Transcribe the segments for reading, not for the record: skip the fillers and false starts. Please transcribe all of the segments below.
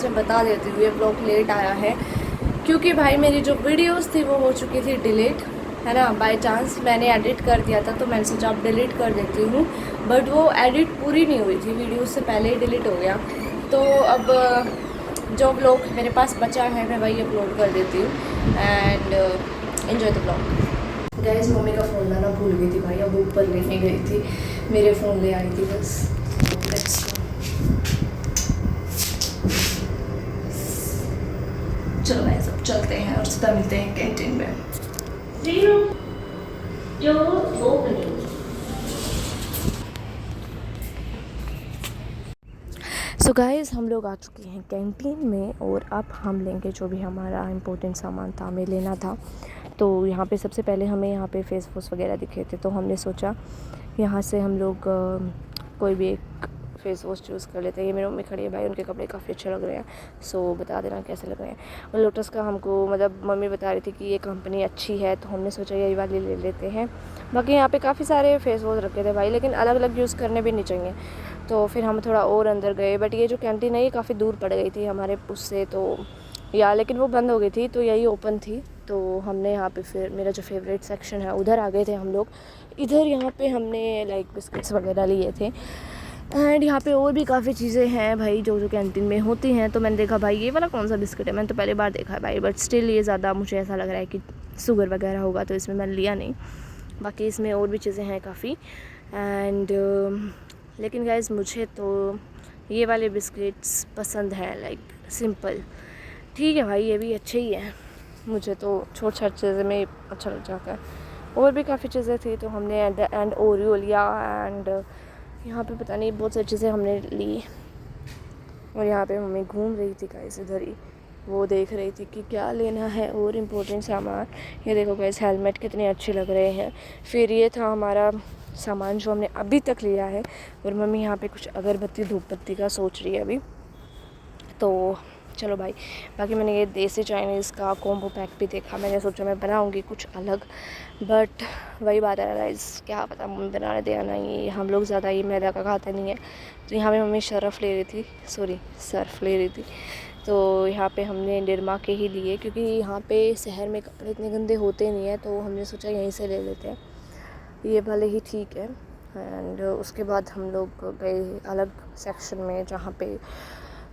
में बता देती हूँ, ये ब्लॉग लेट आया है क्योंकि भाई मेरी जो वीडियोस थी वो हो चुकी थी डिलीट, है ना। बाय चांस मैंने एडिट कर दिया था तो मैंने सोचा अब डिलीट कर देती हूँ, बट वो एडिट पूरी नहीं हुई थी, वीडियो से पहले ही डिलीट हो गया। तो अब जो ब्लॉग मेरे पास बचा है मैं वही अपलोड कर देती हूँ and enjoy the blog. Guys mummy का फ़ोन लाना भूल गई थी भाई, अब ऊपर लेने गई थी, मेरे फ़ोन ले आई थी बस। चलो गाइस अब चलते हैं और सीधा मिलते हैं कैंटीन में। सो गाइस हम लोग आ चुके हैं कैंटीन में और अब हम लेंगे जो भी हमारा इम्पोर्टेंट सामान था हमें लेना था। तो यहाँ पे सबसे पहले हमें यहाँ पे फेस वॉश वगैरह दिखे थे, तो हमने सोचा यहाँ से हम लोग कोई भी एक फेस वॉश चूज़ कर लेते हैं। ये मेरी मम्मी खड़ी है भाई, उनके कपड़े काफ़ी अच्छे लग रहे हैं, सो बता देना कैसे लग रहे हैं। और लोटस का हमको मतलब मम्मी बता रही थी कि ये कंपनी अच्छी है, तो हमने सोचा यही वाली ले लेते हैं। बाकी यहाँ पे काफ़ी सारे फेस वॉश रखे थे भाई, लेकिन अलग अलग यूज़ करने भी नहीं चाहिए, तो फिर हम थोड़ा और अंदर गए। बट ये जो कैंटीन है ये काफ़ी दूर पड़ गई थी हमारे उससे, तो या लेकिन वो बंद हो गई थी, तो यही ओपन थी। तो हमने यहाँ पे फिर मेरा जो फेवरेट सेक्शन है उधर आ गए थे हम लोग। इधर यहाँ पे हमने लाइक बिस्किट्स वगैरह लिए थे एंड यहाँ पे और भी काफ़ी चीज़ें हैं भाई जो जो कैंटीन में होती हैं। तो मैंने देखा भाई ये वाला कौन सा बिस्किट है, मैंने तो पहली बार देखा है भाई, बट स्टिल ये ज़्यादा मुझे ऐसा लग रहा है कि शुगर वगैरह होगा, तो इसमें मैंने लिया नहीं। बाकी इसमें और भी चीज़ें हैं काफ़ी एंड लेकिन गाइस मुझे तो ये वाले बिस्किट्स पसंद हैं, लाइक सिंपल। ठीक है भाई ये भी अच्छे ही हैं, मुझे तो छोट छोट चीज़ें में अच्छा लग जाता है। और भी काफ़ी चीज़ें थी तो हमने एंड ओरियो लिया एंड यहाँ पे पता नहीं बहुत सारी चीज़ें हमने ली। और यहाँ पे मम्मी घूम रही थी गाइस इधर ही, वो देख रही थी कि क्या लेना है और इम्पोर्टेंट सामान। ये देखो गाइस हेलमेट कितने अच्छे लग रहे हैं। फिर ये था हमारा सामान जो हमने अभी तक लिया है, और मम्मी यहाँ पे कुछ अगरबत्ती धूप बत्ती का सोच रही है अभी। तो चलो भाई, बाकी मैंने ये देसी चाइनीज़ का कॉम्बो पैक भी देखा, मैंने सोचा मैं बनाऊंगी कुछ अलग, बट वही बात है गाइस, क्या पता मम्मी बनाने दे या नहीं। हम लोग ज़्यादा ये मैदा का खाते नहीं है, तो यहाँ पे मम्मी सर्फ ले रही थी। तो यहाँ पे हमने निरमा के ही लिए, क्योंकि यहाँ पे शहर में कपड़े इतने गंदे होते नहीं हैं, तो हमने सोचा यहीं से ले लेते हैं, ये भले ही ठीक है। एंड उसके बाद हम लोग गए अलग सेक्शन में जहाँ पे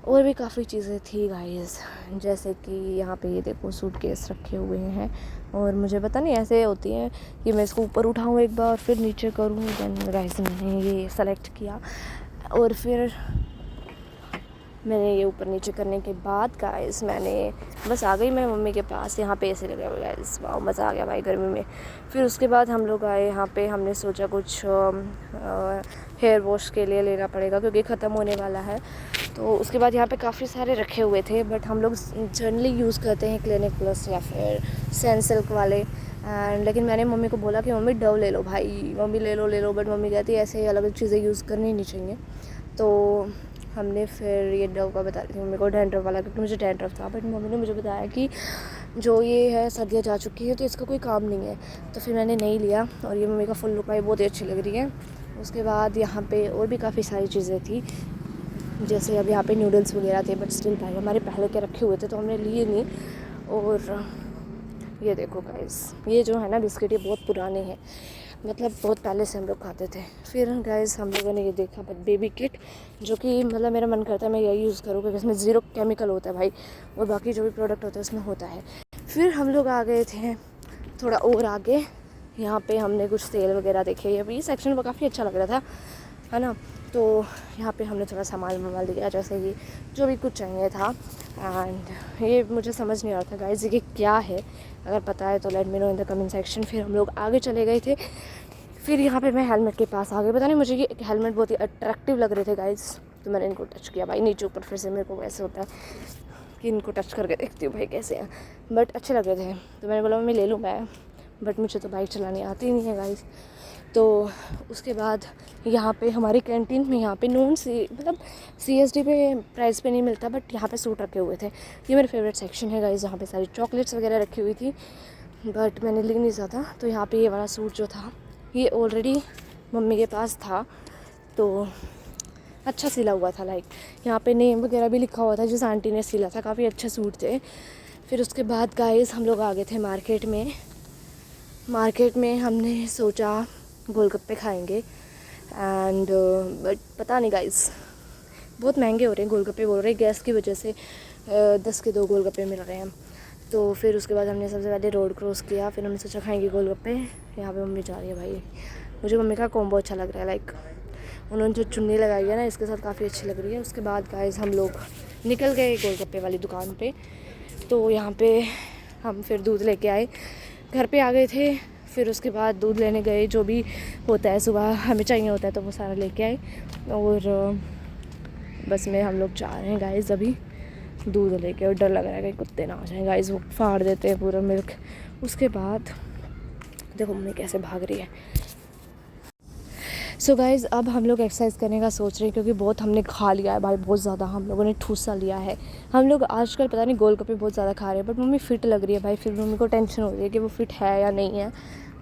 और भी काफ़ी चीज़ें थी गाइस, जैसे कि यहाँ पे ये देखो सूटकेस रखे हुए हैं, और मुझे पता नहीं ऐसे होती हैं कि मैं इसको ऊपर उठाऊँ एक बार फिर नीचे करूँ। देन गाइस मैंने ये सेलेक्ट किया और फिर मैंने ये ऊपर नीचे करने के बाद गाइस मैंने बस आ गई मैं मम्मी के पास। यहाँ पे ऐसे लगा गाइस, वाह मज़ा आ गया भाई गर्मी में। फिर उसके बाद हम लोग आए यहाँ पे, हमने सोचा कुछ हेयर वॉश के लिए लेना पड़ेगा क्योंकि ख़त्म होने वाला है। तो उसके बाद यहाँ पे काफ़ी सारे रखे हुए थे, बट हम लोग जनरली यूज़ करते हैं क्लिनिक प्लस या फिर सनसिल्क वाले। एंड लेकिन मैंने मम्मी को बोला कि मम्मी डव ले लो भाई, मम्मी ले लो, बट मम्मी कहती है ऐसे अलग चीज़ें यूज़ करनी नहीं चाहिए। तो हमने फिर ये डव का बता रही थी मम्मी को, डैंड्रफ वाला, क्योंकि मुझे डैंड्रफ था, बट मम्मी ने मुझे बताया कि जो ये है सर्दियाँ जा चुकी है तो इसका कोई काम नहीं है, तो फिर मैंने नहीं लिया। और ये मम्मी का फुल लुक भाई बहुत ही अच्छी लग रही है। उसके बाद यहाँ पे और भी काफ़ी सारी चीज़ें थी, जैसे अब यहाँ पे नूडल्स वगैरह थे, बट स्टिल भाई हमारे पहले के रखे हुए थे तो हमने लिए नहीं। और ये देखो गाइस, ये जो है ना बिस्किट ये बहुत पुराने हैं, मतलब बहुत पहले से हम लोग खाते थे। फिर गाइस हम लोगों ने ये देखा बेबी किट, जो कि मतलब मेरा मन करता है मैं यही यूज़ करूँ क्योंकि इसमें ज़ीरो केमिकल होता है भाई, और बाकी जो भी प्रोडक्ट होता है उसमें होता है। फिर हम लोग आ गए थे थोड़ा और आगे, यहाँ पे हमने कुछ तेल वगैरह देखे। ये सेक्शन में काफ़ी अच्छा लग रहा था, है ना। तो यहाँ पे हमने थोड़ा सामान वामान लिया, जैसे कि जो भी कुछ चाहिए था। एंड ये मुझे समझ नहीं आ रहा था गाइस ये क्या है, अगर पता है तो let me know in the comment section. फिर हम लोग आगे चले गए थे, फिर यहाँ पे मैं हेलमेट के पास आ गई। पता नहीं मुझे ये हेलमेट बहुत ही अट्रैक्टिव लग रहे थे गाइस, तो मैंने इनको टच किया भाई नीचे ऊपर। फिर से मेरे को ऐसे होता है कि इनको टच करके देखती हूँ भाई कैसे हैं, बट अच्छे लग रहे थे, तो मैंने बोला मैं ले लूँ मैं, बट मुझे तो बाइक चलानी आती नहीं है गाइस। तो उसके बाद यहाँ पे हमारी कैंटीन में यहाँ पे मतलब CSD पे प्राइस पे नहीं मिलता, बट यहाँ पे सूट रखे हुए थे। ये मेरे फेवरेट सेक्शन है गाइस, यहाँ पे सारी चॉकलेट्स वगैरह रखी हुई थी, बट मैंने ली नहीं ज़्यादा। तो यहाँ पे ये वाला सूट जो था ये ऑलरेडी मम्मी के पास था, तो अच्छा सिला हुआ था, लाइक यहाँ पे नेम वगैरह भी लिखा हुआ था जिस आंटी ने सिला था, काफ़ी अच्छे सूट थे। फिर उसके बाद गाइस हम लोग आ गए थे मार्केट में हमने सोचा गोलगप्पे खाएंगे एंड बट पता नहीं गाइस बहुत महंगे हो रहे हैं गोलगप्पे, बोल रहे हैं गैस की वजह से 10 के 2 गोलगप्पे मिल रहे हैं। तो फिर उसके बाद हमने सबसे पहले रोड क्रॉस किया, फिर हमने सोचा खाएंगे गोलगप्पे। यहाँ पे मम्मी जा रही है भाई, मुझे मम्मी का कॉम्बो अच्छा लग रहा है, लाइक उन्होंने जो चुन्नी लगाई है ना इसके साथ काफ़ी अच्छी लग रही है। उसके बाद गाइस हम लोग निकल गए गोलगप्पे वाली दुकान पे। तो यहाँ पे हम फिर दूध लेके आए, घर पे आ गए थे। फिर उसके बाद दूध लेने गए, जो भी होता है सुबह हमें चाहिए होता है तो वो सारा लेके आए। और बस में हम लोग जा रहे हैं गाइस अभी दूध लेके, और डर लग रहा है कि कुत्ते ना आ जाएं गाइस, वो फाड़ देते हैं पूरा मिल्क। उसके बाद देखो मम्मी कैसे भाग रही है। सो गाइज़ अब हम लोग एक्सरसाइज करने का सोच रहे हैं क्योंकि बहुत हमने खा लिया है भाई, बहुत ज़्यादा हम लोगों ने ठूसा लिया है। हम लोग आजकल पता नहीं गोलगप्पे बहुत ज़्यादा खा रहे हैं, बट मम्मी फ़िट लग रही है भाई। फिर मम्मी को टेंशन हो रही है कि वो फ़िट है या नहीं है,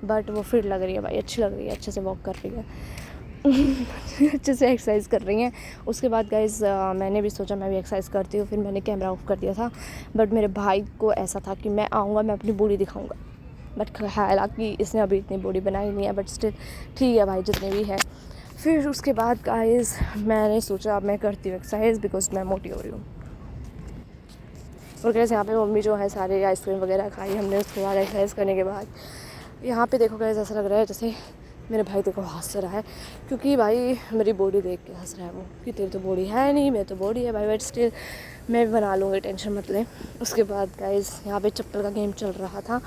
बट वो फिट लग रही है भाई, अच्छी लग रही है, अच्छे से वॉक कर रही है अच्छे से एक्सरसाइज कर रही हैं। उसके बाद गाइज़ मैंने भी सोचा मैं भी एक्सरसाइज करती हूँ, फिर मैंने कैमरा ऑफ कर दिया था। बट मेरे भाई को ऐसा था कि मैं आऊँगा मैं अपनी बॉडी दिखाऊँगा, बट हालांकि इसने अभी इतनी बॉडी बनाई नहीं है, बट स्टिल ठीक है भाई जितनी भी है। फिर उसके बाद गाइस मैंने सोचा अब मैं करती हूँ एक्सरसाइज बिकॉज मैं मोटी हो रही हूँ। और गाइस यहाँ पे मम्मी जो है सारे आइसक्रीम वगैरह खाई हमने। उसके बाद एक्सरसाइज करने के बाद यहाँ पे देखो गाइस ऐसा लग रहा है जैसे मेरे भाई देखो हंस रहा है, क्योंकि भाई मेरी बॉडी देख के हंस रहा है वो कि तेरी तो बॉडी है नहीं, मेरी तो बॉडी है भाई, बट स्टिल मैं बना लूँगी, टेंशन मत ले। उसके बाद गाइस यहाँ पे चप्पल का गेम चल रहा था,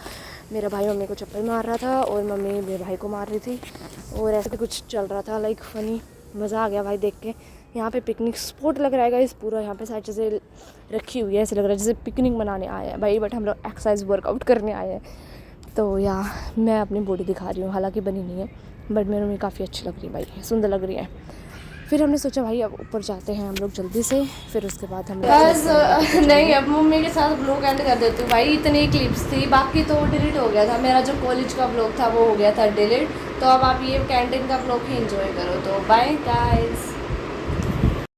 मेरा भाई मम्मी को चप्पल मार रहा था और मम्मी मेरे भाई को मार रही थी, और ऐसे कुछ चल रहा था लाइक फ़नी, मज़ा आ गया भाई देख के। यहाँ पे पिकनिक स्पॉट लग रहा है गाइस पूरा, यहाँ पे सारी चीज़ें रखी हुई है, ऐसे लग रहा है जैसे पिकनिक मनाने आए हैं भाई, बट हम लोग एक्सरसाइज वर्कआउट करने आए हैं। तो या मैं अपनी बॉडी दिखा रही हूँ, हालांकि बनी नहीं है, बट मेरे में काफ़ी अच्छी लग रही है भाई, सुंदर लग रही है। फिर हमने सोचा भाई अब ऊपर जाते हैं हम लोग जल्दी से, फिर उसके बाद हम बस नहीं अब मम्मी के साथ ब्लॉग एंड कर देती हूँ भाई। इतनी क्लिप्स थी, बाकी तो डिलीट हो गया था, मेरा जो कॉलेज का ब्लॉग था वो हो गया था डिलीट। तो अब आप ये कैंटीन का ब्लॉग ही इंजॉय करो। तो बाय गाइस।